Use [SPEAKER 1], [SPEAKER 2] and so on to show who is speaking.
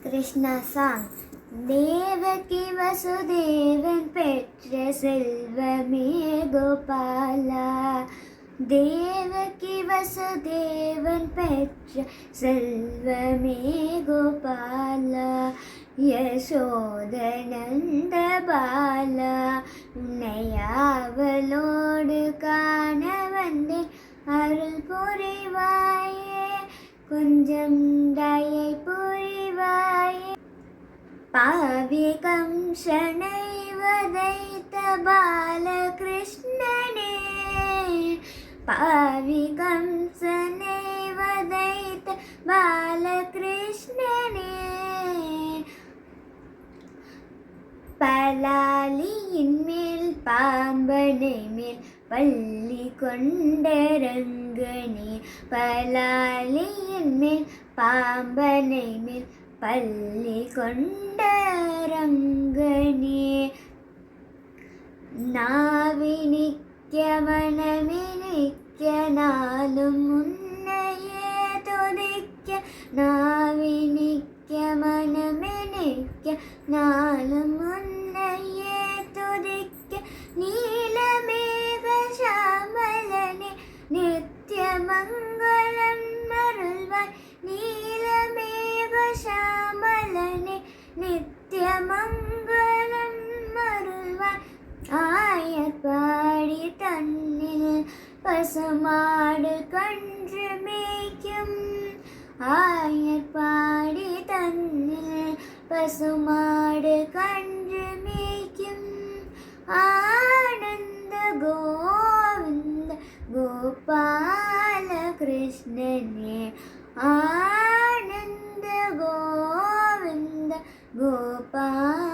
[SPEAKER 1] Krishna song. Devaki Vasudevan பெற்ற செல்வமே கோபாலா. தேவகி வசுதேவன் பெற்ற செல்வமே கோபாலா. யசோதனந்த பாலா, உன்னையாவலோடு காண வந்தேன், அருள் புரிவாயே, கொஞ்சம் தயை புரிவாயே. பாவி கம்சனை வதைத்த பாலகிருஷ்ணனே, பாவி கம்சனை வதைத்த பாலகிருஷ்ணனே. பலாலியின் மேல் பாம்பனை மேல் பள்ளி கொண்ட ரங்கனே, பலாலியின் மேல் பாம்பனை மேல் பள்ளி கொண்ட ரங்கனே. நாவி நிற்க மனமே நிற்க நாளும் உன்னையே துதிக்க, நாவி நிற்க மனமே நிற்க நாளும் உன்னையே துதிக்க. நீலமேக சாமலனே நித்ய மங்களம் அருள்வாய், நீலமேக சாமலனே நித்ய மங்களம் அருள்வாய். ஆயப்பாடி தன்னில் பசுமாடு கன்று மேய்க்கும், ஆயப்பாடி தன்னில் பசுமாடு கன்று மேய்க்கும். ஆனந்த கோவிந்த கோபால கிருஷ்ணனே, ஆனந்த கோவிந்த கோபால